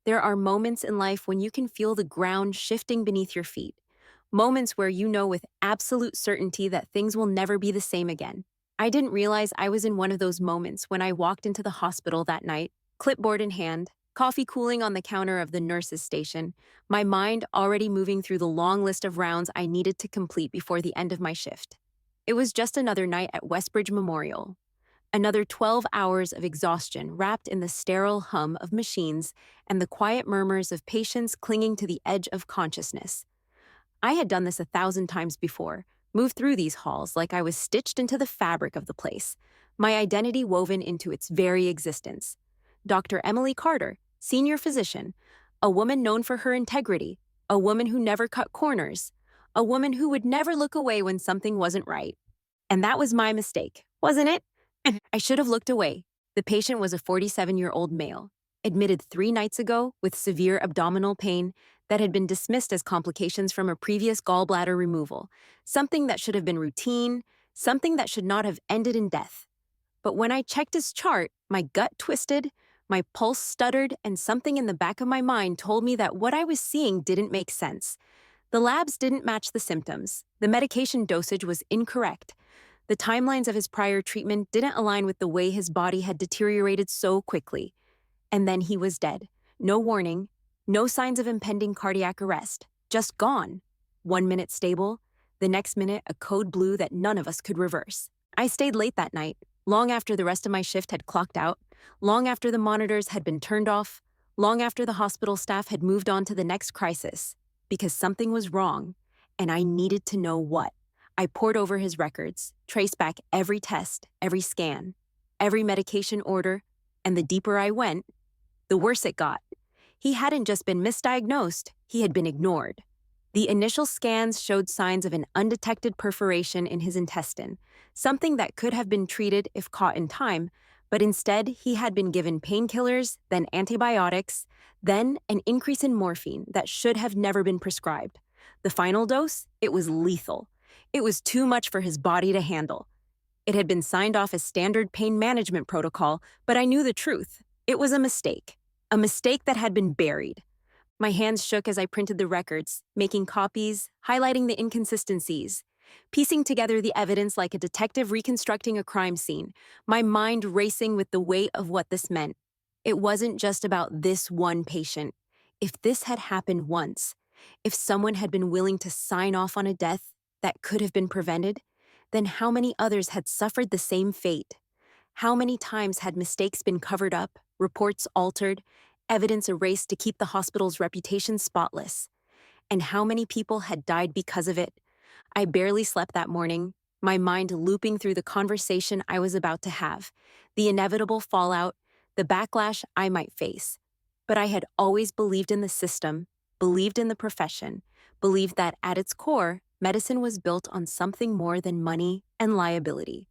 There are moments in life when you can feel the ground shifting beneath your feet. Moments where you know with absolute certainty that things will never be the same again. I didn't realize I was in one of those moments when I walked into the hospital that night, clipboard in hand, coffee cooling on the counter of the nurse's station, my mind already moving through the long list of rounds I needed to complete before the end of my shift. It was just another night at Westbridge Memorial. Another 12 hours of exhaustion wrapped in the sterile hum of machines and the quiet murmurs of patients clinging to the edge of consciousness. I had done this 1,000 times before, moved through these halls like I was stitched into the fabric of the place, my identity woven into its very existence. Dr. Emily Carter, senior physician, a woman known for her integrity, a woman who never cut corners, a woman who would never look away when something wasn't right. And that was my mistake, wasn't it? I should have looked away. The patient was a 47-year-old male, admitted 3 nights ago with severe abdominal pain that had been dismissed as complications from a previous gallbladder removal, something that should have been routine, something that should not have ended in death. But when I checked his chart, my gut twisted, my pulse stuttered, and something in the back of my mind told me that what I was seeing didn't make sense. The labs didn't match the symptoms. The medication dosage was incorrect. The timelines of his prior treatment didn't align with the way his body had deteriorated so quickly. And then he was dead. No warning, no signs of impending cardiac arrest, just gone. 1 minute stable, the next minute a code blue that none of us could reverse. I stayed late that night, long after the rest of my shift had clocked out, long after the monitors had been turned off, long after the hospital staff had moved on to the next crisis, because something was wrong, and I needed to know what. I pored over his records, traced back every test, every scan, every medication order, and the deeper I went, the worse it got. He hadn't just been misdiagnosed, he had been ignored. The initial scans showed signs of an undetected perforation in his intestine, something that could have been treated if caught in time, but instead he had been given painkillers, then antibiotics, then an increase in morphine that should have never been prescribed. The final dose, it was lethal. It was too much for his body to handle. It had been signed off as standard pain management protocol, but I knew the truth. It was a mistake that had been buried. My hands shook as I printed the records, making copies, highlighting the inconsistencies, piecing together the evidence like a detective reconstructing a crime scene, my mind racing with the weight of what this meant. It wasn't just about this one patient. If this had happened once, if someone had been willing to sign off on a death that could have been prevented, then how many others had suffered the same fate? How many times had mistakes been covered up, reports altered, evidence erased to keep the hospital's reputation spotless? And how many people had died because of it? I barely slept that morning, my mind looping through the conversation I was about to have, the inevitable fallout, the backlash I might face. But I had always believed in the system, believed in the profession, believed that at its core, medicine was built on something more than money and liability.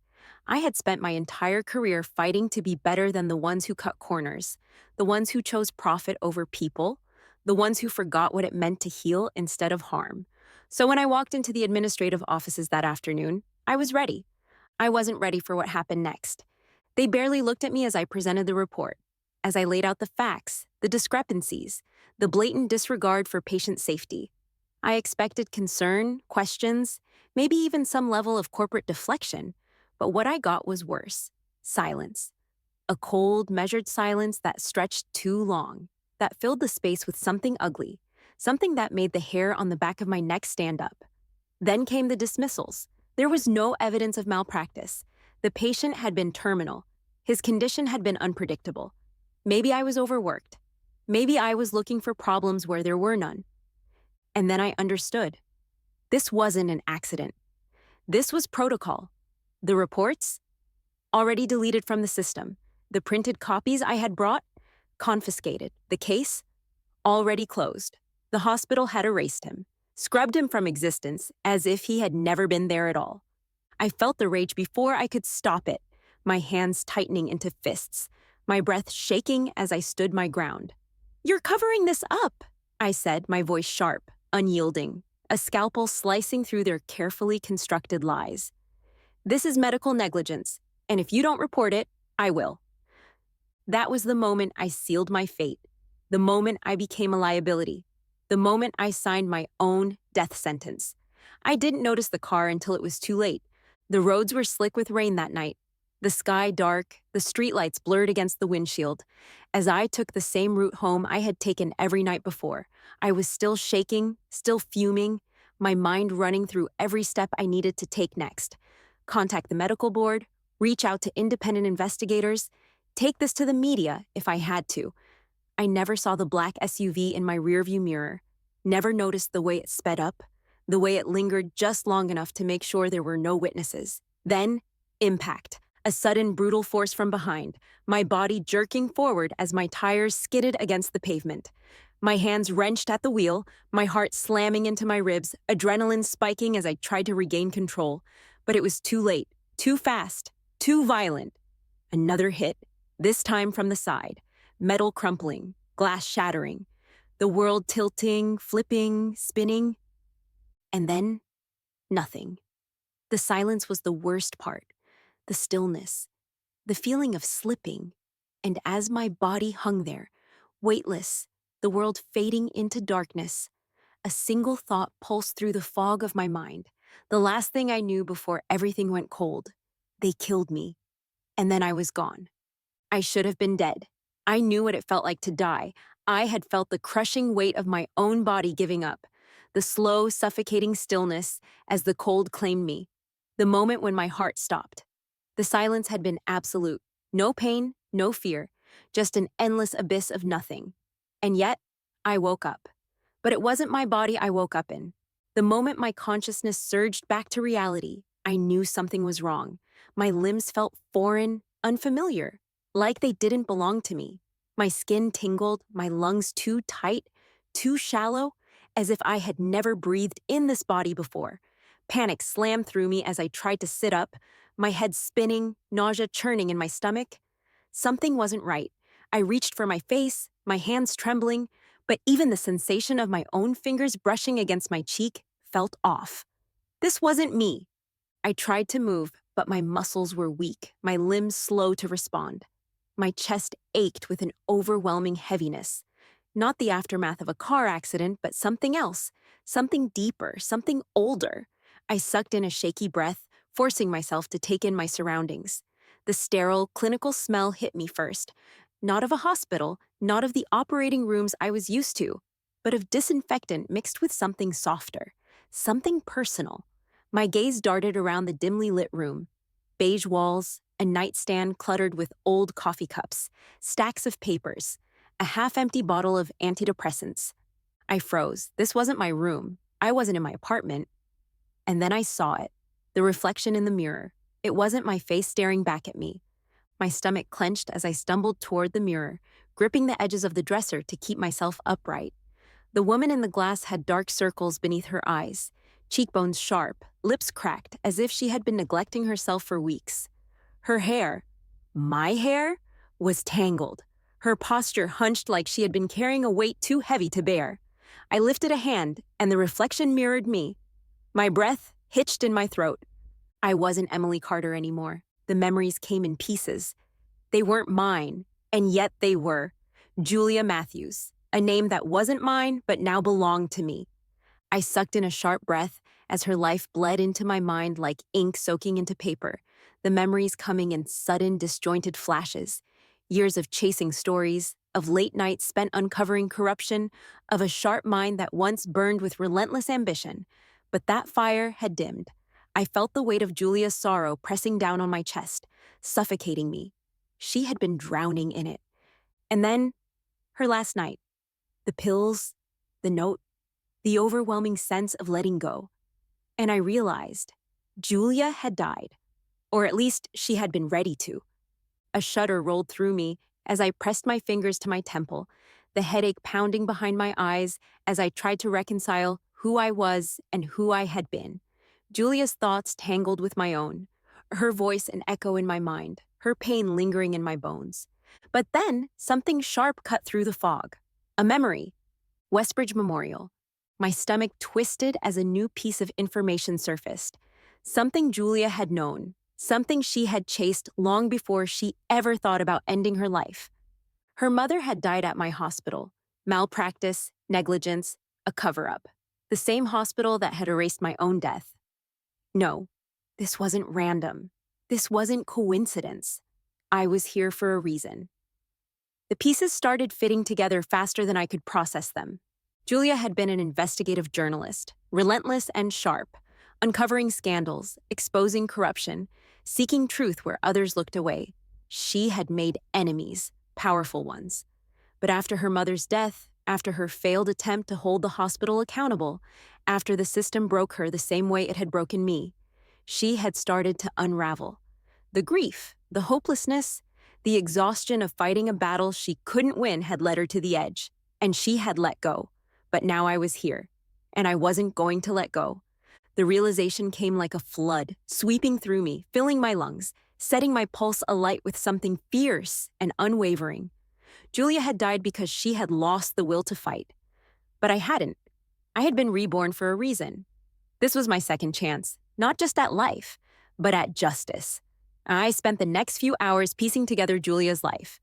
I had spent my entire career fighting to be better than the ones who cut corners, the ones who chose profit over people, the ones who forgot what it meant to heal instead of harm. So when I walked into the administrative offices that afternoon, I was ready. I wasn't ready for what happened next. They barely looked at me as I presented the report, as I laid out the facts, the discrepancies, the blatant disregard for patient safety. I expected concern, questions, maybe even some level of corporate deflection, but what I got was worse. Silence. A cold, measured silence that stretched too long, that filled the space with something ugly, something that made the hair on the back of my neck stand up. Then came the dismissals. There was no evidence of malpractice. The patient had been terminal. His condition had been unpredictable. Maybe I was overworked. Maybe I was looking for problems where there were none. And then I understood. This wasn't an accident. This was protocol. The reports? Already deleted from the system. The printed copies I had brought? Confiscated. The case? Already closed. The hospital had erased him, scrubbed him from existence as if he had never been there at all. I felt the rage before I could stop it, my hands tightening into fists, my breath shaking as I stood my ground. "You're covering this up," I said, my voice sharp, unyielding, a scalpel slicing through their carefully constructed lies. "This is medical negligence, and if you don't report it, I will." That was the moment I sealed my fate, The moment I became a liability. The moment I signed my own death sentence. I didn't notice the car until it was too late. The roads were slick with rain that night. The sky dark, the streetlights blurred against the windshield. As I took the same route home I had taken every night before, I was still shaking, still fuming, my mind running through every step I needed to take next. Contact the medical board, reach out to independent investigators, take this to the media if I had to. I never saw the black SUV in my rearview mirror, never noticed the way it sped up, the way it lingered just long enough to make sure there were no witnesses. Then, impact. A sudden, brutal force from behind, my body jerking forward as my tires skidded against the pavement. My hands wrenched at the wheel, my heart slamming into my ribs, adrenaline spiking as I tried to regain control. But it was too late, too fast, too violent. Another hit, this time from the side. Metal crumpling, glass shattering. The world tilting, flipping, spinning. And then, nothing. The silence was the worst part. The stillness, the feeling of slipping, and as my body hung there, weightless, the world fading into darkness, a single thought pulsed through the fog of my mind, the last thing I knew before everything went cold. They killed me, and then I was gone. I should have been dead. I knew what it felt like to die. I had felt the crushing weight of my own body giving up, the slow, suffocating stillness as the cold claimed me, the moment when my heart stopped. The silence had been absolute. No pain, no fear, just an endless abyss of nothing. And yet, I woke up. But it wasn't my body I woke up in. The moment my consciousness surged back to reality, I knew something was wrong. My limbs felt foreign, unfamiliar, like they didn't belong to me. My skin tingled, my lungs too tight, too shallow, as if I had never breathed in this body before. Panic slammed through me as I tried to sit up, my head spinning, nausea churning in my stomach. Something wasn't right. I reached for my face, my hands trembling, but even the sensation of my own fingers brushing against my cheek felt off. This wasn't me. I tried to move, but my muscles were weak, my limbs slow to respond. My chest ached with an overwhelming heaviness. Not the aftermath of a car accident, but something else, something deeper, something older. I sucked in a shaky breath, forcing myself to take in my surroundings. The sterile, clinical smell hit me first. Not of a hospital, not of the operating rooms I was used to, but of disinfectant mixed with something softer, something personal. My gaze darted around the dimly lit room. Beige walls, a nightstand cluttered with old coffee cups, stacks of papers, a half-empty bottle of antidepressants. I froze. This wasn't my room. I wasn't in my apartment. And then I saw it. The reflection in the mirror. It wasn't my face staring back at me. My stomach clenched as I stumbled toward the mirror, gripping the edges of the dresser to keep myself upright. The woman in the glass had dark circles beneath her eyes, cheekbones sharp, lips cracked, as if she had been neglecting herself for weeks. Her hair, my hair, was tangled. Her posture hunched like she had been carrying a weight too heavy to bear. I lifted a hand, and the reflection mirrored me. My breath hitched in my throat. I wasn't Emily Carter anymore. The memories came in pieces. They weren't mine, and yet they were. Julia Matthews, a name that wasn't mine but now belonged to me. I sucked in a sharp breath as her life bled into my mind like ink soaking into paper, the memories coming in sudden, disjointed flashes. Years of chasing stories, of late nights spent uncovering corruption, of a sharp mind that once burned with relentless ambition. But that fire had dimmed. I felt the weight of Julia's sorrow pressing down on my chest, suffocating me. She had been drowning in it. And then, her last night. The pills, the note, the overwhelming sense of letting go. And I realized Julia had died, or at least she had been ready to. A shudder rolled through me as I pressed my fingers to my temple, the headache pounding behind my eyes as I tried to reconcile who I was and who I had been. Julia's thoughts tangled with my own, her voice an echo in my mind, her pain lingering in my bones. But then something sharp cut through the fog. A memory. Westbridge Memorial. My stomach twisted as a new piece of information surfaced. Something Julia had known, something she had chased long before she ever thought about ending her life. Her mother had died at my hospital. Malpractice, negligence, a cover-up. The same hospital that had erased my own death. No, this wasn't random. This wasn't coincidence. I was here for a reason. The pieces started fitting together faster than I could process them. Julia had been an investigative journalist, relentless and sharp, uncovering scandals, exposing corruption, seeking truth where others looked away. She had made enemies, powerful ones. But after her mother's death, after her failed attempt to hold the hospital accountable, after the system broke her the same way it had broken me, she had started to unravel. The grief, the hopelessness, the exhaustion of fighting a battle she couldn't win had led her to the edge, and she had let go. But now I was here, and I wasn't going to let go. The realization came like a flood, sweeping through me, filling my lungs, setting my pulse alight with something fierce and unwavering. Julia had died because she had lost the will to fight. But I hadn't. I had been reborn for a reason. This was my second chance, not just at life, but at justice. I spent the next few hours piecing together Julia's life.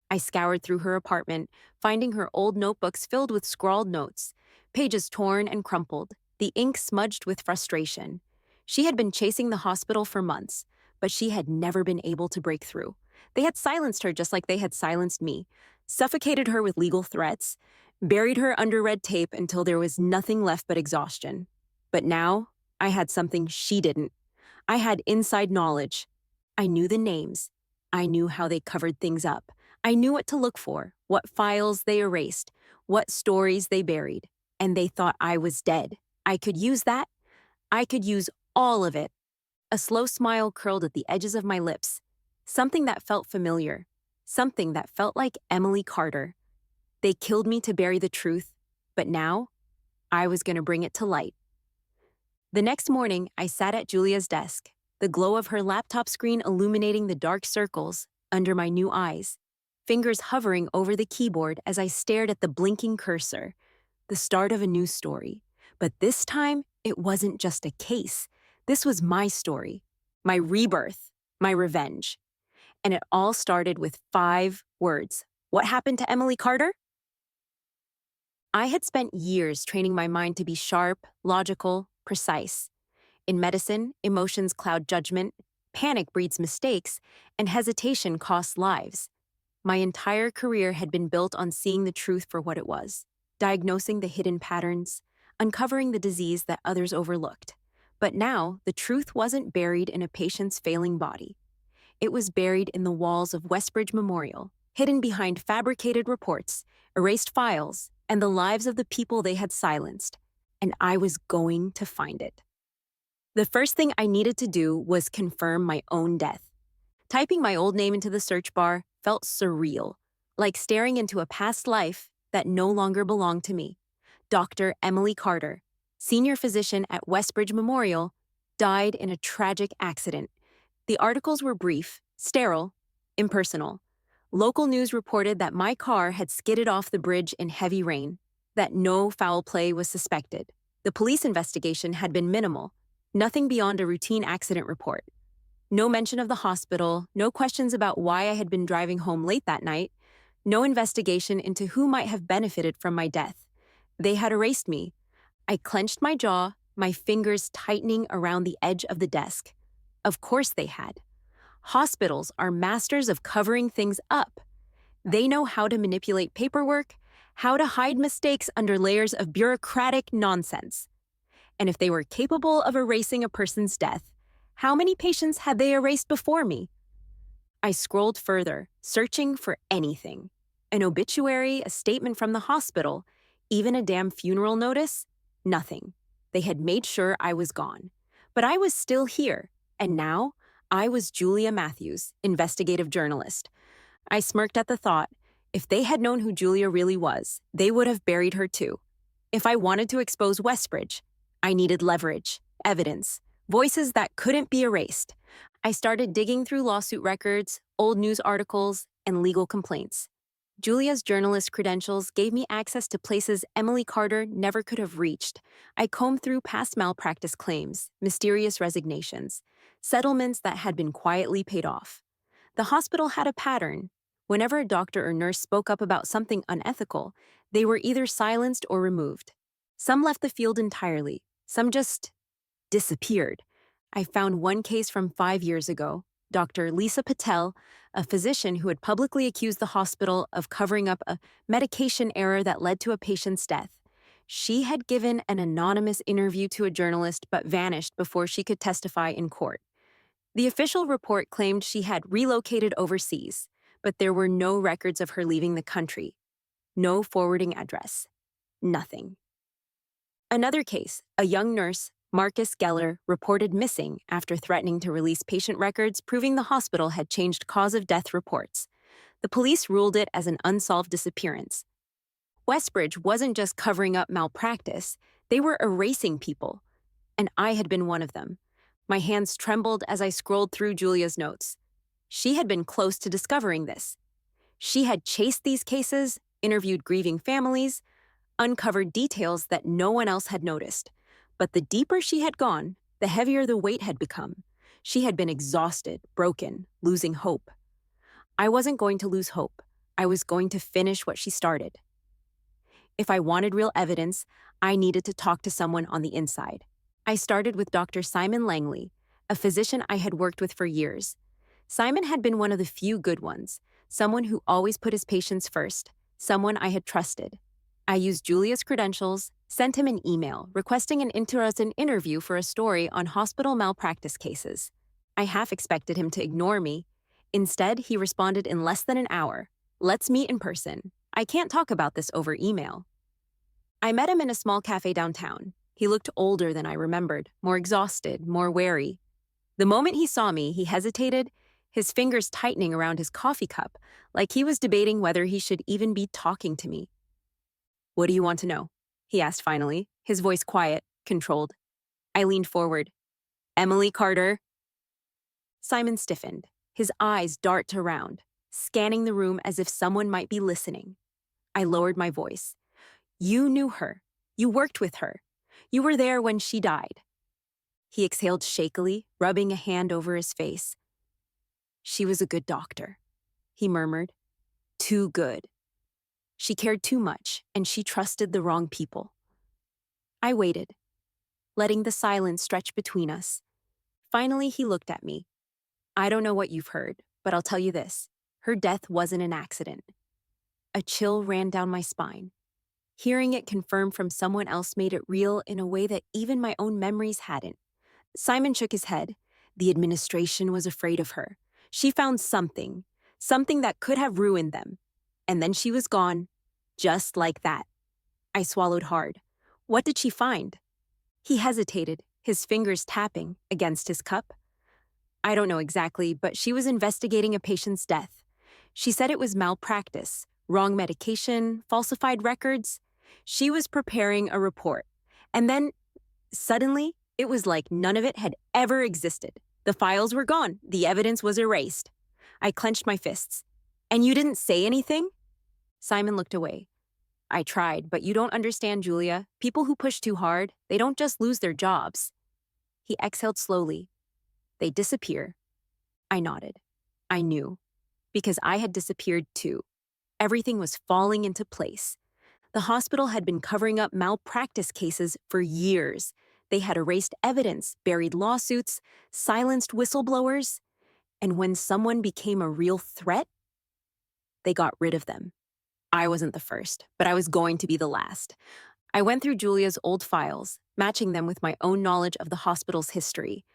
I scoured through her apartment, finding her old notebooks filled with scrawled notes, pages torn and crumpled, the ink smudged with frustration. She had been chasing the hospital for months, but she had never been able to break through. They had silenced her just like they had silenced me, suffocated her with legal threats, buried her under red tape until there was nothing left but exhaustion. But now, I had something she didn't. I had inside knowledge. I knew the names. I knew how they covered things up. I knew what to look for, what files they erased, what stories they buried. And they thought I was dead. I could use that. I could use all of it. A slow smile curled at the edges of my lips. Something that felt familiar. Something that felt like Emily Carter. They killed me to bury the truth, but now, I was going to bring it to light. The next morning, I sat at Julia's desk, the glow of her laptop screen illuminating the dark circles under my new eyes, fingers hovering over the keyboard as I stared at the blinking cursor, the start of a new story. But this time, it wasn't just a case. This was my story, my rebirth, my revenge. And it all started with 5 words. What happened to Emily Carter? I had spent years training my mind to be sharp, logical, precise. In medicine, emotions cloud judgment, panic breeds mistakes, and hesitation costs lives. My entire career had been built on seeing the truth for what it was, diagnosing the hidden patterns, uncovering the disease that others overlooked. But now, the truth wasn't buried in a patient's failing body. It was buried in the walls of Westbridge Memorial, hidden behind fabricated reports, erased files, and the lives of the people they had silenced. And I was going to find it. The first thing I needed to do was confirm my own death. Typing my old name into the search bar felt surreal, like staring into a past life that no longer belonged to me. Dr. Emily Carter, senior physician at Westbridge Memorial, died in a tragic accident. The articles were brief, sterile, impersonal. Local news reported that my car had skidded off the bridge in heavy rain, that no foul play was suspected. The police investigation had been minimal, nothing beyond a routine accident report. No mention of the hospital, no questions about why I had been driving home late that night, no investigation into who might have benefited from my death. They had erased me. I clenched my jaw, my fingers tightening around the edge of the desk. Of course they had. Hospitals are masters of covering things up. They know how to manipulate paperwork, how to hide mistakes under layers of bureaucratic nonsense. And if they were capable of erasing a person's death, how many patients had they erased before me? I scrolled further, searching for anything. An obituary, a statement from the hospital, even a damn funeral notice? Nothing. They had made sure I was gone. But I was still here, and now I was Julia Matthews, investigative journalist. I smirked at the thought. If they had known who Julia really was, they would have buried her too. If I wanted to expose Westbridge, I needed leverage, evidence, voices that couldn't be erased. I started digging through lawsuit records, old news articles, and legal complaints. Julia's journalist credentials gave me access to places Emily Carter never could have reached. I combed through past malpractice claims, mysterious resignations, settlements that had been quietly paid off. The hospital had a pattern. Whenever a doctor or nurse spoke up about something unethical, they were either silenced or removed. Some left the field entirely, some just disappeared. I found one case from 5 years ago. Dr. Lisa Patel, a physician who had publicly accused the hospital of covering up a medication error that led to a patient's death. She had given an anonymous interview to a journalist but vanished before she could testify in court. The official report claimed she had relocated overseas, but there were no records of her leaving the country. No forwarding address. Nothing. Another case, a young nurse, Marcus Geller, reported missing after threatening to release patient records proving the hospital had changed cause of death reports. The police ruled it as an unsolved disappearance. Westbridge wasn't just covering up malpractice, they were erasing people. And I had been one of them. My hands trembled as I scrolled through Julia's notes. She had been close to discovering this. She had chased these cases, interviewed grieving families, uncovered details that no one else had noticed. But the deeper she had gone, the heavier the weight had become. She had been exhausted, broken, losing hope. I wasn't going to lose hope. I was going to finish what she started. If I wanted real evidence, I needed to talk to someone on the inside. I started with Dr. Simon Langley, a physician I had worked with for years. Simon had been one of the few good ones, someone who always put his patients first, someone I had trusted. I used Julia's credentials, sent him an email requesting an in-person interview for a story on hospital malpractice cases. I half expected him to ignore me. Instead, he responded in less than an hour. "Let's meet in person. I can't talk about this over email." I met him in a small cafe downtown. He looked older than I remembered, more exhausted, more wary. The moment he saw me, he hesitated, his fingers tightening around his coffee cup, like he was debating whether he should even be talking to me. "What do you want to know?" he asked finally, his voice quiet, controlled. I leaned forward. "Emily Carter?" Simon stiffened, his eyes dart around, scanning the room as if someone might be listening. I lowered my voice. "You knew her. You worked with her. You were there when she died." He exhaled shakily, rubbing a hand over his face. "She was a good doctor," he murmured. "Too good. She cared too much, and she trusted the wrong people." I waited, letting the silence stretch between us. Finally, he looked at me. "I don't know what you've heard, but I'll tell you this. Her death wasn't an accident." A chill ran down my spine. Hearing it confirmed from someone else made it real in a way that even my own memories hadn't. Simon shook his head. The administration was afraid of her. She found something that could have ruined them. And then she was gone, just like that. I swallowed hard. What did she find? He hesitated, his fingers tapping against his cup. "I don't know exactly, but she was investigating a patient's death. She said it was malpractice, wrong medication, falsified records. She was preparing a report. And then, suddenly, it was like none of it had ever existed. The files were gone. The evidence was erased." I clenched my fists. "And you didn't say anything?" Simon looked away. "I tried, but you don't understand, Julia. People who push too hard, they don't just lose their jobs." He exhaled slowly. "They disappear." I nodded. I knew. Because I had disappeared too. Everything was falling into place. The hospital had been covering up malpractice cases for years. They had erased evidence, buried lawsuits, silenced whistleblowers. And when someone became a real threat, they got rid of them. I wasn't the first, but I was going to be the last. I went through Julia's old files, matching them with my own knowledge of the hospital's history.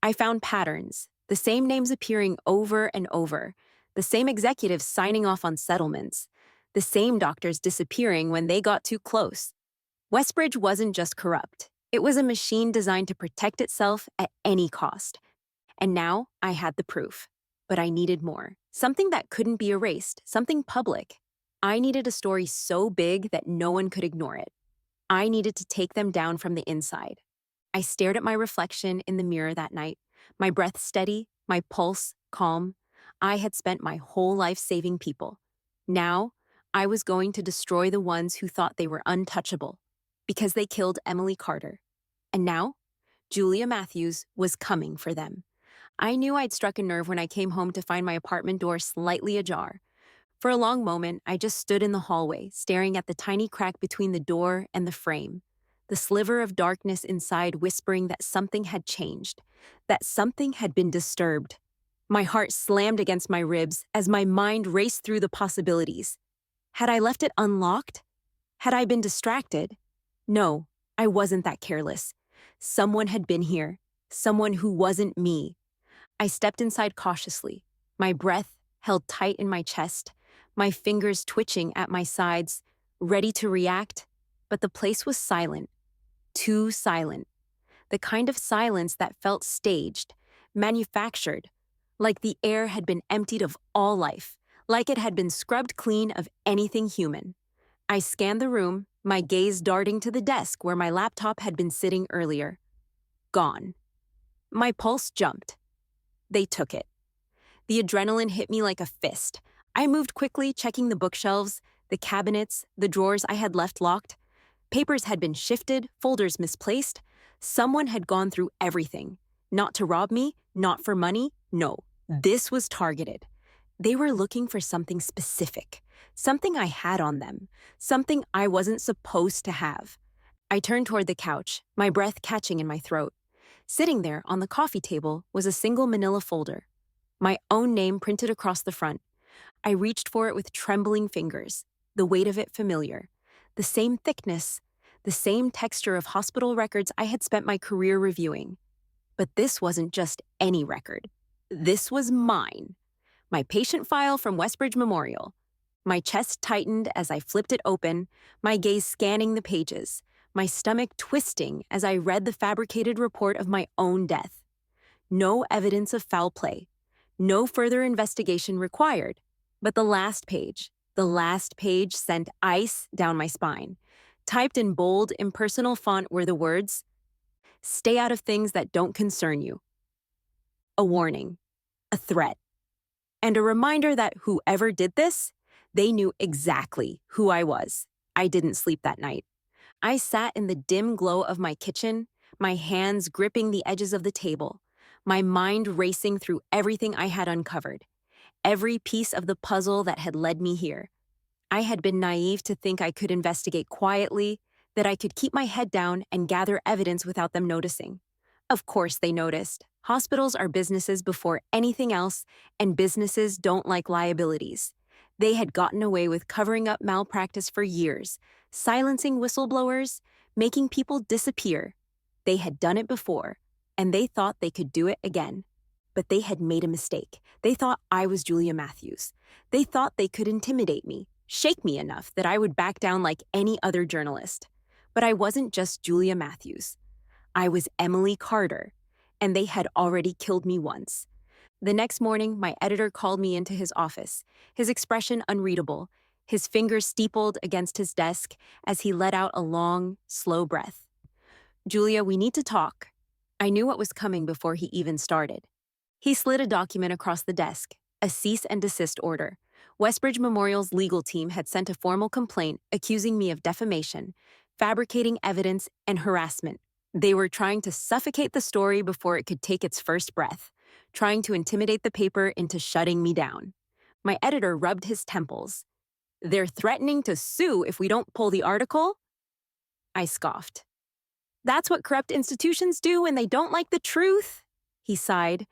I found patterns, the same names appearing over and over, the same executives signing off on settlements, the same doctors disappearing when they got too close. Westbridge wasn't just corrupt. It was a machine designed to protect itself at any cost. And now I had the proof. But I needed more. Something that couldn't be erased, something public. I needed a story so big that no one could ignore it. I needed to take them down from the inside. I stared at my reflection in the mirror that night, my breath steady, my pulse calm. I had spent my whole life saving people. Now, I was going to destroy the ones who thought they were untouchable, because they killed Emily Carter. And now, Julia Matthews was coming for them. I knew I'd struck a nerve when I came home to find my apartment door slightly ajar. For a long moment, I just stood in the hallway, staring at the tiny crack between the door and the frame, the sliver of darkness inside whispering that something had changed, that something had been disturbed. My heart slammed against my ribs as my mind raced through the possibilities. Had I left it unlocked? Had I been distracted? No, I wasn't that careless. Someone had been here, someone who wasn't me. I stepped inside cautiously, my breath held tight in my chest, my fingers twitching at my sides, ready to react, but the place was silent, too silent. The kind of silence that felt staged, manufactured, like the air had been emptied of all life, like it had been scrubbed clean of anything human. I scanned the room, my gaze darting to the desk where my laptop had been sitting earlier. Gone. My pulse jumped. They took it. The adrenaline hit me like a fist. I moved quickly, checking the bookshelves, the cabinets, the drawers I had left locked. Papers had been shifted, folders misplaced. Someone had gone through everything. Not to rob me, not for money, no. This was targeted. They were looking for something specific, something I had on them, something I wasn't supposed to have. I turned toward the couch, my breath catching in my throat. Sitting there on the coffee table was a single manila folder, my own name printed across the front. I reached for it with trembling fingers, the weight of it familiar. The same thickness, the same texture of hospital records I had spent my career reviewing. But this wasn't just any record. This was mine. My patient file from Westbridge Memorial. My chest tightened as I flipped it open, my gaze scanning the pages, my stomach twisting as I read the fabricated report of my own death. No evidence of foul play. No further investigation required. But the last page sent ice down my spine. Typed in bold, impersonal font were the words, "Stay out of things that don't concern you." A warning, a threat, and a reminder that whoever did this, they knew exactly who I was. I didn't sleep that night. I sat in the dim glow of my kitchen, my hands gripping the edges of the table, my mind racing through everything I had uncovered, every piece of the puzzle that had led me here. I had been naive to think I could investigate quietly, that I could keep my head down and gather evidence without them noticing. Of course they noticed. Hospitals are businesses before anything else, and businesses don't like liabilities. They had gotten away with covering up malpractice for years, silencing whistleblowers, making people disappear. They had done it before, and they thought they could do it again. But they had made a mistake. They thought I was Julia Matthews. They thought they could intimidate me, shake me enough that I would back down like any other journalist. But I wasn't just Julia Matthews. I was Emily Carter, and they had already killed me once. The next morning, my editor called me into his office, his expression unreadable, his fingers steepled against his desk as he let out a long, slow breath. "Julia, we need to talk." I knew what was coming before he even started. He slid a document across the desk, a cease and desist order. Westbridge Memorial's legal team had sent a formal complaint accusing me of defamation, fabricating evidence, and harassment. They were trying to suffocate the story before it could take its first breath, trying to intimidate the paper into shutting me down. My editor rubbed his temples. "They're threatening to sue if we don't pull the article?" I scoffed. "That's what corrupt institutions do when they don't like the truth," he sighed.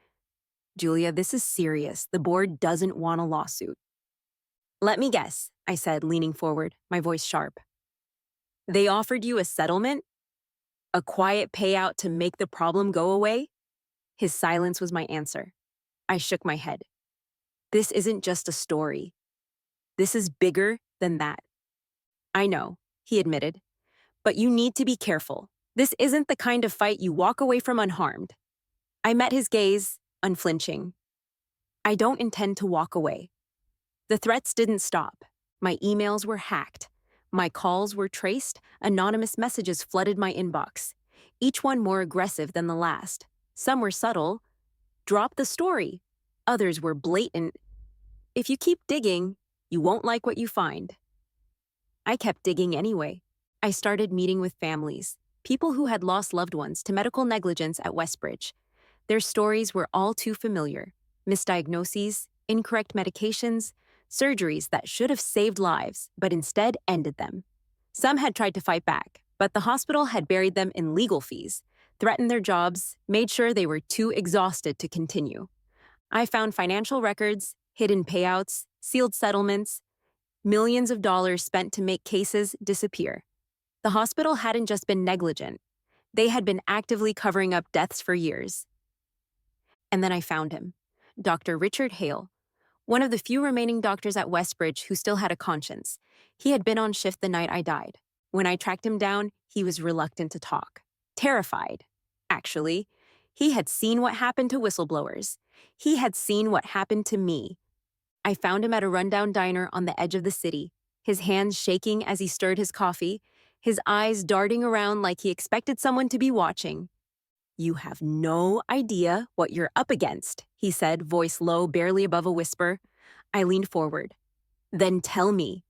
"Julia, this is serious. The board doesn't want a lawsuit." "Let me guess," I said, leaning forward, my voice sharp. "They offered you a settlement? A quiet payout to make the problem go away?" His silence was my answer. I shook my head. "This isn't just a story. This is bigger than that." "I know," he admitted, "but you need to be careful. This isn't the kind of fight you walk away from unharmed." I met his gaze, unflinching. "I don't intend to walk away." The threats didn't stop. My emails were hacked. My calls were traced. Anonymous messages flooded my inbox, each one more aggressive than the last. Some were subtle. "Drop the story." Others were blatant. "If you keep digging, you won't like what you find." I kept digging anyway. I started meeting with families, people who had lost loved ones to medical negligence at Westbridge. Their stories were all too familiar. Misdiagnoses, incorrect medications, surgeries that should have saved lives, but instead ended them. Some had tried to fight back, but the hospital had buried them in legal fees, threatened their jobs, made sure they were too exhausted to continue. I found financial records, hidden payouts, sealed settlements, millions of dollars spent to make cases disappear. The hospital hadn't just been negligent, they had been actively covering up deaths for years. And then I found him, Dr. Richard Hale, one of the few remaining doctors at Westbridge who still had a conscience. He had been on shift the night I died. When I tracked him down, he was reluctant to talk. Terrified, actually. He had seen what happened to whistleblowers. He had seen what happened to me. I found him at a rundown diner on the edge of the city, his hands shaking as he stirred his coffee, his eyes darting around like he expected someone to be watching. "You have no idea what you're up against," he said, voice low, barely above a whisper. I leaned forward. "Then tell me."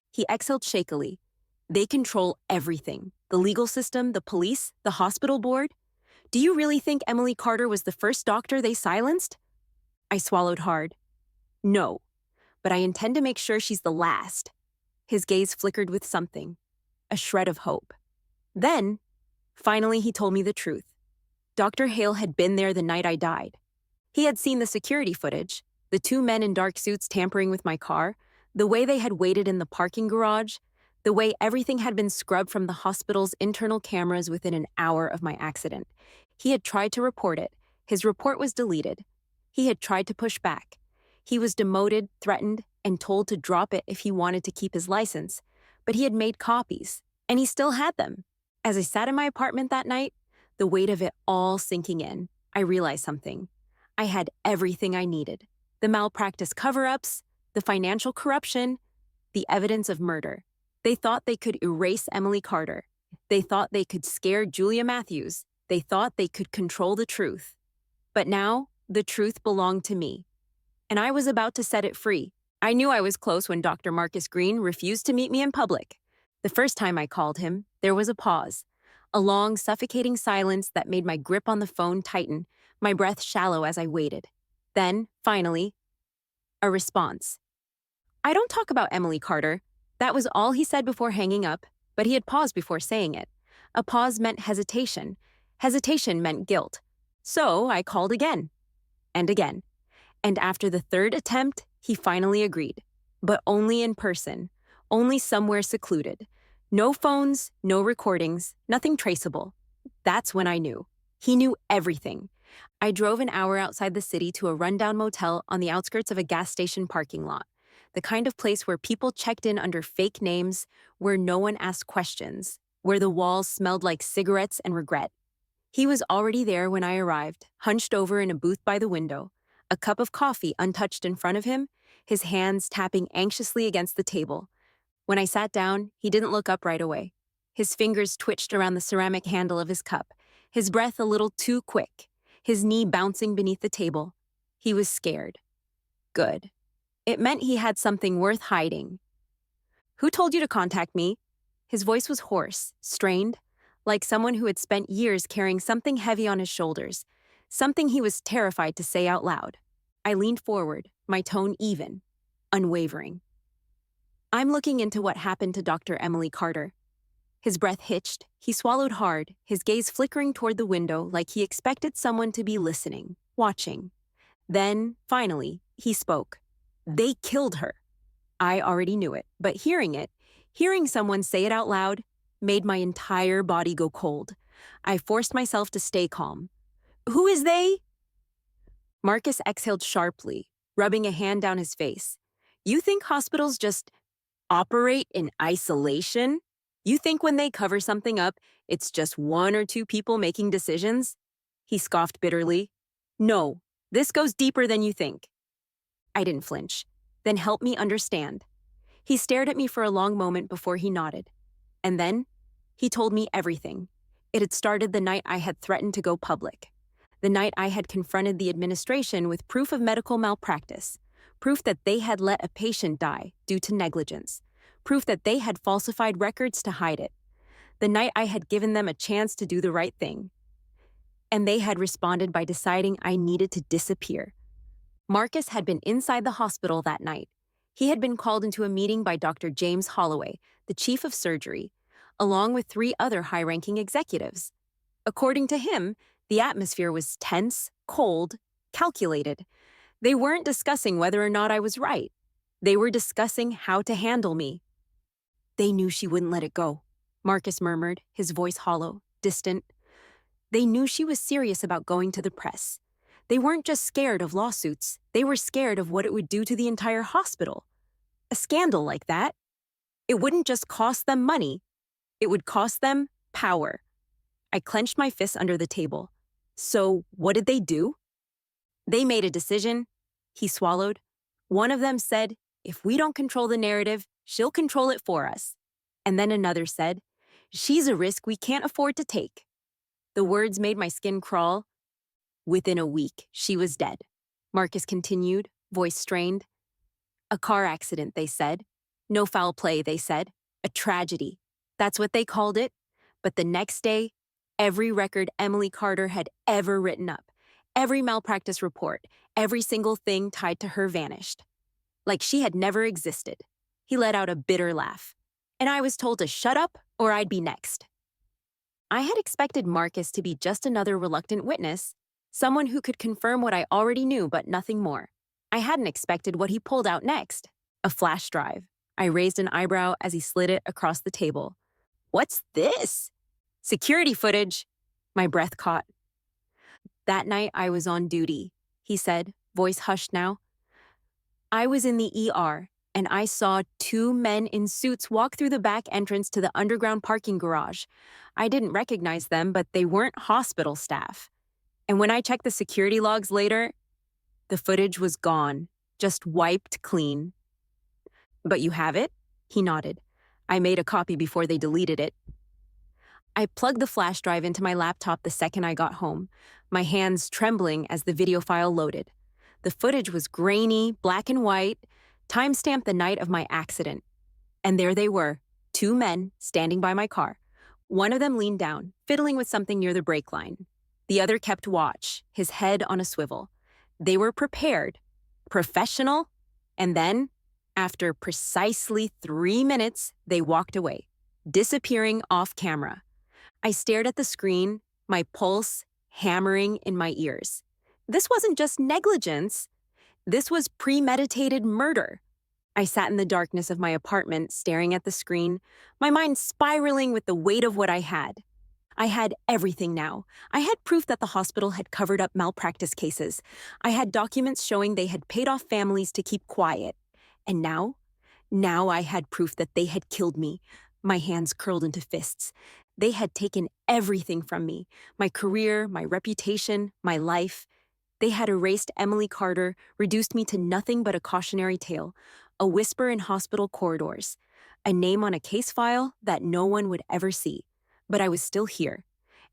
He exhaled shakily. "They control everything. The legal system, the police, the hospital board. Do you really think Emily Carter was the first doctor they silenced?" I swallowed hard. "No, but I intend to make sure she's the last." His gaze flickered with something, a shred of hope. Then, finally, he told me the truth. Dr. Hale had been there the night I died. He had seen the security footage, the two men in dark suits tampering with my car, the way they had waited in the parking garage, the way everything had been scrubbed from the hospital's internal cameras within an hour of my accident. He had tried to report it. His report was deleted. He had tried to push back. He was demoted, threatened, and told to drop it if he wanted to keep his license. But he had made copies, and he still had them. As I sat in my apartment that night, the weight of it all sinking in, I realized something. I had everything I needed. The malpractice cover-ups, the financial corruption, the evidence of murder. They thought they could erase Emily Carter. They thought they could scare Julia Matthews. They thought they could control the truth. But now, the truth belonged to me. And I was about to set it free. I knew I was close when Dr. Marcus Green refused to meet me in public. The first time I called him, there was a pause. A long, suffocating silence that made my grip on the phone tighten, my breath shallow as I waited. Then, finally, a response. "I don't talk about Emily Carter." That was all he said before hanging up, but he had paused before saying it. A pause meant hesitation. Hesitation meant guilt. So I called again. And again. And after the third attempt, he finally agreed. But only in person. Only somewhere secluded. No phones, no recordings, nothing traceable. That's when I knew. He knew everything. I drove an hour outside the city to a rundown motel on the outskirts of a gas station parking lot. The kind of place where people checked in under fake names, where no one asked questions, where the walls smelled like cigarettes and regret. He was already there when I arrived, hunched over in a booth by the window, a cup of coffee untouched in front of him, his hands tapping anxiously against the table. When I sat down, he didn't look up right away. His fingers twitched around the ceramic handle of his cup, his breath a little too quick, his knee bouncing beneath the table. He was scared. Good. It meant he had something worth hiding. "Who told you to contact me?" His voice was hoarse, strained, like someone who had spent years carrying something heavy on his shoulders, something he was terrified to say out loud. I leaned forward, my tone even, unwavering. "I'm looking into what happened to Dr. Emily Carter." His breath hitched, he swallowed hard, his gaze flickering toward the window like he expected someone to be listening, watching. Then, finally, he spoke. "They killed her." I already knew it, but hearing someone say it out loud, made my entire body go cold. I forced myself to stay calm. "Who is they?" Marcus exhaled sharply, rubbing a hand down his face. "You think hospitals just operate in isolation? You think when they cover something up, it's just one or two people making decisions?" He scoffed bitterly. "No, this goes deeper than you think." I didn't flinch. "Then help me understand." He stared at me for a long moment before he nodded. And then, he told me everything. It had started the night I had threatened to go public. The night I had confronted the administration with proof of medical malpractice. Proof that they had let a patient die due to negligence. Proof that they had falsified records to hide it. The night I had given them a chance to do the right thing. And they had responded by deciding I needed to disappear. Marcus had been inside the hospital that night. He had been called into a meeting by Dr. James Holloway, the chief of surgery, along with three other high ranking executives. According to him, the atmosphere was tense, cold, calculated. They weren't discussing whether or not I was right. They were discussing how to handle me. They knew she wouldn't let it go, Marcus murmured, his voice hollow, distant. They knew she was serious about going to the press. They weren't just scared of lawsuits, they were scared of what it would do to the entire hospital. A scandal like that, it wouldn't just cost them money, it would cost them power. I clenched my fists under the table. So, what did they do? They made a decision. He swallowed. One of them said, if we don't control the narrative, she'll control it for us. And then another said, she's a risk we can't afford to take. The words made my skin crawl. Within a week, she was dead. Marcus continued, voice strained. A car accident, they said. No foul play, they said. A tragedy. That's what they called it. But the next day, every record Emily Carter had ever written up, every malpractice report, every single thing tied to her vanished. Like she had never existed. He let out a bitter laugh. And I was told to shut up or I'd be next. I had expected Marcus to be just another reluctant witness, someone who could confirm what I already knew but nothing more. I hadn't expected what he pulled out next, a flash drive. I raised an eyebrow as he slid it across the table. What's this? Security footage. My breath caught. That night I was on duty, he said, voice hushed now. I was in the ER, and I saw two men in suits walk through the back entrance to the underground parking garage. I didn't recognize them, but they weren't hospital staff. And when I checked the security logs later, the footage was gone, just wiped clean. But you have it? He nodded. I made a copy before they deleted it. I plugged the flash drive into my laptop the second I got home, my hands trembling as the video file loaded. The footage was grainy, black and white, time-stamped the night of my accident. And there they were, two men standing by my car. One of them leaned down, fiddling with something near the brake line. The other kept watch, his head on a swivel. They were prepared, professional, and then, after precisely 3 minutes, they walked away, disappearing off camera. I stared at the screen, my pulse hammering in my ears. This wasn't just negligence. This was premeditated murder. I sat in the darkness of my apartment, staring at the screen, my mind spiraling with the weight of what I had. I had everything now. I had proof that the hospital had covered up malpractice cases. I had documents showing they had paid off families to keep quiet. And now I had proof that they had killed me. My hands curled into fists. They had taken everything from me, my career, my reputation, my life. They had erased Emily Carter, reduced me to nothing but a cautionary tale, a whisper in hospital corridors, a name on a case file that no one would ever see. But I was still here,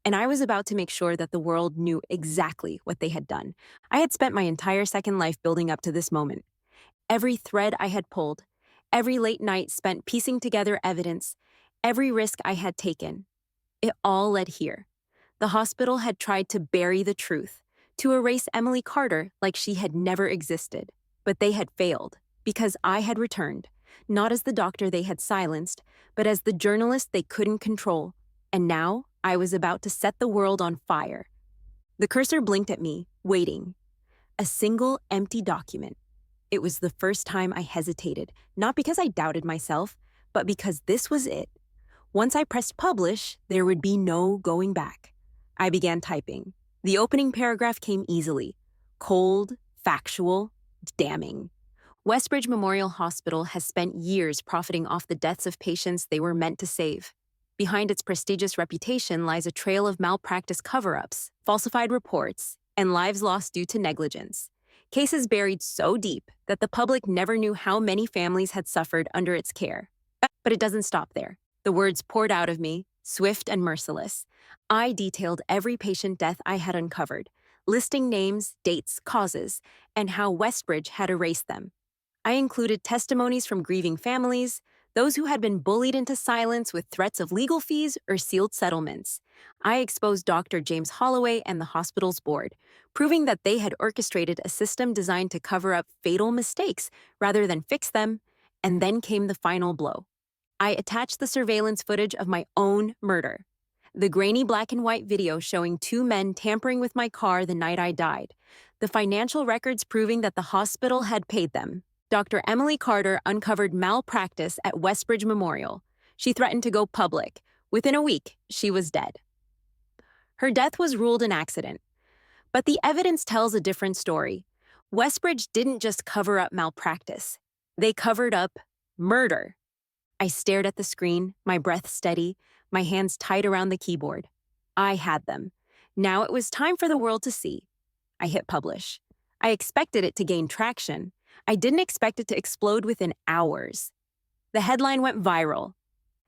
and I was about to make sure that the world knew exactly what they had done. I had spent my entire second life building up to this moment. Every thread I had pulled, every late night spent piecing together evidence, every risk I had taken, it all led here. The hospital had tried to bury the truth, to erase Emily Carter like she had never existed. But they had failed, because I had returned, not as the doctor they had silenced, but as the journalist they couldn't control. And now I was about to set the world on fire. The cursor blinked at me, waiting. A single empty document. It was the first time I hesitated, not because I doubted myself, but because this was it. Once I pressed publish, there would be no going back. I began typing. The opening paragraph came easily. Cold, factual, damning. Westbridge Memorial Hospital has spent years profiting off the deaths of patients they were meant to save. Behind its prestigious reputation lies a trail of malpractice cover-ups, falsified reports, and lives lost due to negligence. Cases buried so deep that the public never knew how many families had suffered under its care. But it doesn't stop there. The words poured out of me, swift and merciless. I detailed every patient death I had uncovered, listing names, dates, causes, and how Westbridge had erased them. I included testimonies from grieving families, those who had been bullied into silence with threats of legal fees or sealed settlements, I exposed Dr. James Holloway and the hospital's board, proving that they had orchestrated a system designed to cover up fatal mistakes rather than fix them. And then came the final blow. I attached the surveillance footage of my own murder. The grainy black and white video showing two men tampering with my car the night I died. The financial records proving that the hospital had paid them. Dr. Emily Carter uncovered malpractice at Westbridge Memorial. She threatened to go public. Within a week, she was dead. Her death was ruled an accident. But the evidence tells a different story. Westbridge didn't just cover up malpractice. They covered up murder. I stared at the screen, my breath steady, my hands tight around the keyboard. I had them. Now it was time for the world to see. I hit publish. I expected it to gain traction. I didn't expect it to explode within hours. The headline went viral.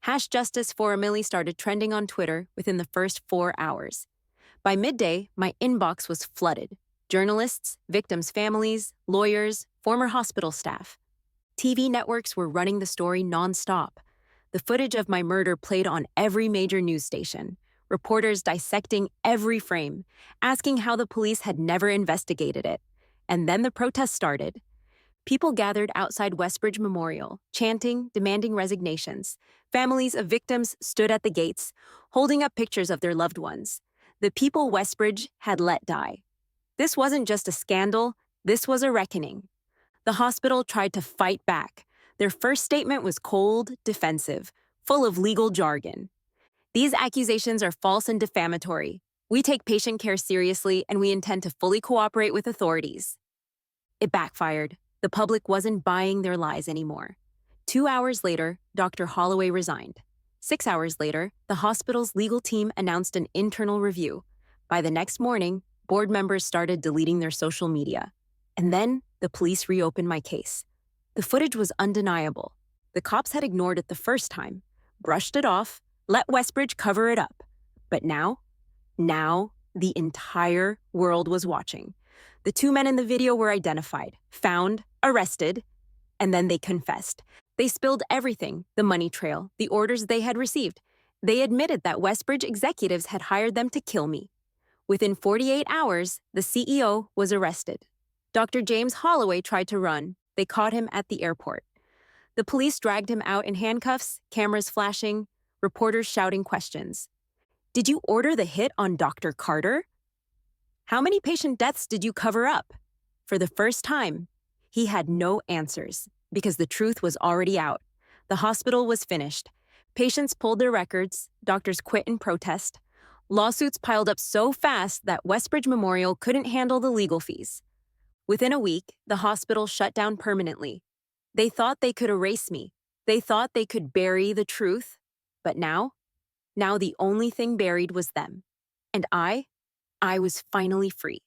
#Justice for Emily started trending on Twitter within the first 4 hours. By midday, my inbox was flooded. Journalists, victims' families, lawyers, former hospital staff. TV networks were running the story nonstop. The footage of my murder played on every major news station. Reporters dissecting every frame, asking how the police had never investigated it. And then the protests started. People gathered outside Westbridge Memorial, chanting, demanding resignations. Families of victims stood at the gates, holding up pictures of their loved ones. The people Westbridge had let die. This wasn't just a scandal, this was a reckoning. The hospital tried to fight back. Their first statement was cold, defensive, full of legal jargon. These accusations are false and defamatory. We take patient care seriously, and we intend to fully cooperate with authorities. It backfired. The public wasn't buying their lies anymore. 2 hours later, Dr. Holloway resigned. 6 hours later, the hospital's legal team announced an internal review. By the next morning, board members started deleting their social media. And then, the police reopened my case. The footage was undeniable. The cops had ignored it the first time, brushed it off, let Westbridge cover it up. But now, the entire world was watching. The two men in the video were identified, found, arrested, and then they confessed. They spilled everything, the money trail, the orders they had received. They admitted that Westbridge executives had hired them to kill me. Within 48 hours, the CEO was arrested. Dr. James Holloway tried to run. They caught him at the airport. The police dragged him out in handcuffs, cameras flashing, reporters shouting questions. Did you order the hit on Dr. Carter? How many patient deaths did you cover up? For the first time, he had no answers because the truth was already out. The hospital was finished. Patients pulled their records, doctors quit in protest. Lawsuits piled up so fast that Westbridge Memorial couldn't handle the legal fees. Within a week, the hospital shut down permanently. They thought they could erase me. They thought they could bury the truth. But now the only thing buried was them. And I was finally free.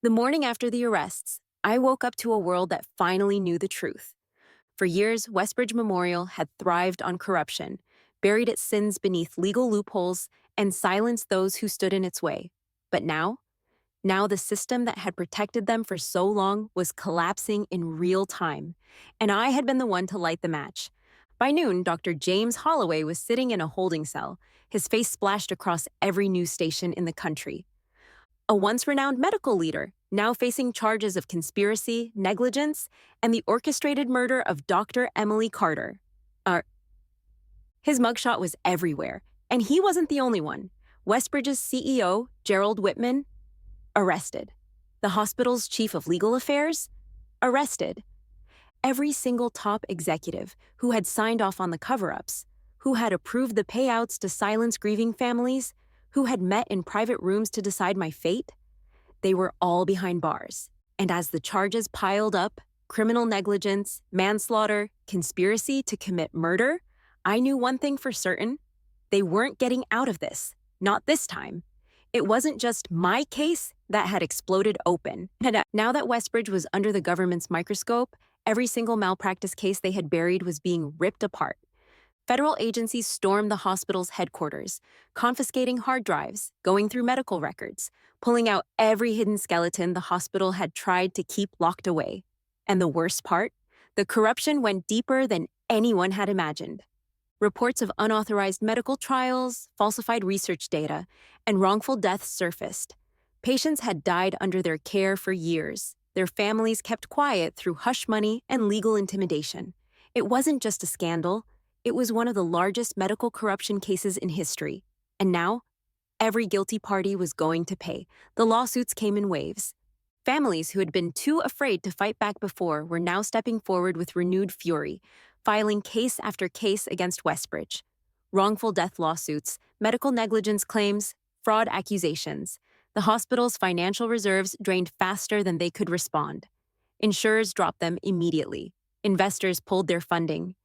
The morning after the arrests, I woke up to a world that finally knew the truth. For years, Westbridge Memorial had thrived on corruption, buried its sins beneath legal loopholes, and silenced those who stood in its way. But now the system that had protected them for so long was collapsing in real time, and I had been the one to light the match. By noon, Dr. James Holloway was sitting in a holding cell, his face splashed across every news station in the country. A once renowned medical leader, now facing charges of conspiracy, negligence, and the orchestrated murder of Dr. Emily Carter. His mugshot was everywhere, and he wasn't the only one. Westbridge's CEO, Gerald Whitman, arrested. The hospital's chief of legal affairs, arrested. Every single top executive who had signed off on the cover-ups, who had approved the payouts to silence grieving families, who had met in private rooms to decide my fate, they were all behind bars. And as the charges piled up, criminal negligence, manslaughter, conspiracy to commit murder, I knew one thing for certain. They weren't getting out of this. Not this time. It wasn't just my case that had exploded open. And now that Westbridge was under the government's microscope, every single malpractice case they had buried was being ripped apart. Federal agencies stormed the hospital's headquarters, confiscating hard drives, going through medical records, pulling out every hidden skeleton the hospital had tried to keep locked away. And the worst part? The corruption went deeper than anyone had imagined. Reports of unauthorized medical trials, falsified research data, and wrongful deaths surfaced. Patients had died under their care for years. Their families kept quiet through hush money and legal intimidation. It wasn't just a scandal, it was one of the largest medical corruption cases in history. And now, every guilty party was going to pay. The lawsuits came in waves. Families who had been too afraid to fight back before were now stepping forward with renewed fury, filing case after case against Westbridge. Wrongful death lawsuits, medical negligence claims, fraud accusations. The hospital's financial reserves drained faster than they could respond. Insurers dropped them immediately. Investors pulled their funding.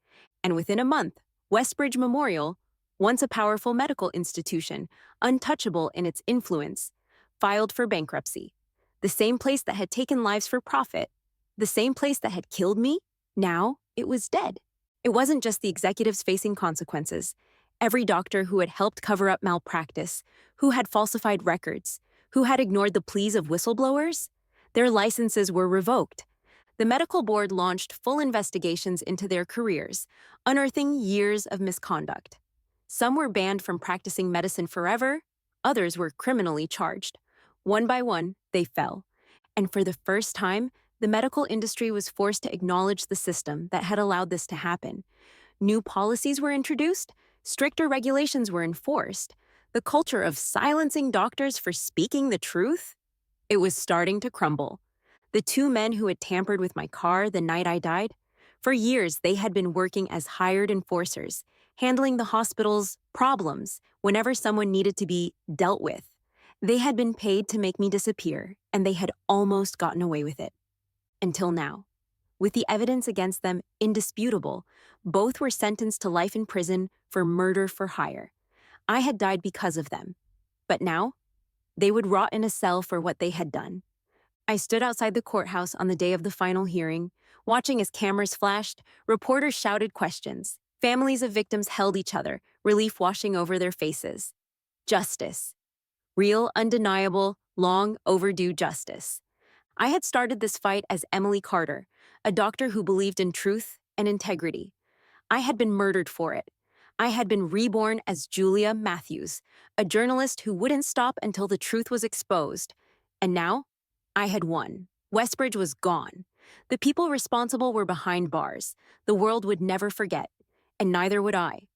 And within a month, Westbridge Memorial, once a powerful medical institution, untouchable in its influence, filed for bankruptcy. The same place that had taken lives for profit, the same place that had killed me, now it was dead. It wasn't just the executives facing consequences. Every doctor who had helped cover up malpractice, who had falsified records, who had ignored the pleas of whistleblowers, their licenses were revoked. The medical board launched full investigations into their careers, unearthing years of misconduct. Some were banned from practicing medicine forever, others were criminally charged. One by one, they fell. And for the first time, the medical industry was forced to acknowledge the system that had allowed this to happen. New policies were introduced, stricter regulations were enforced. The culture of silencing doctors for speaking the truth, it was starting to crumble. The two men who had tampered with my car the night I died, for years they had been working as hired enforcers, handling the hospital's problems whenever someone needed to be dealt with. They had been paid to make me disappear, and they had almost gotten away with it. Until now. With the evidence against them indisputable, both were sentenced to life in prison for murder for hire. I had died because of them. But now, they would rot in a cell for what they had done. I stood outside the courthouse on the day of the final hearing, watching as cameras flashed, reporters shouted questions. Families of victims held each other, relief washing over their faces. Justice. Real, undeniable, long overdue justice. I had started this fight as Emily Carter, a doctor who believed in truth and integrity. I had been murdered for it. I had been reborn as Julia Matthews, a journalist who wouldn't stop until the truth was exposed. And now, I had won. Westbridge was gone. The people responsible were behind bars. The world would never forget, and neither would I.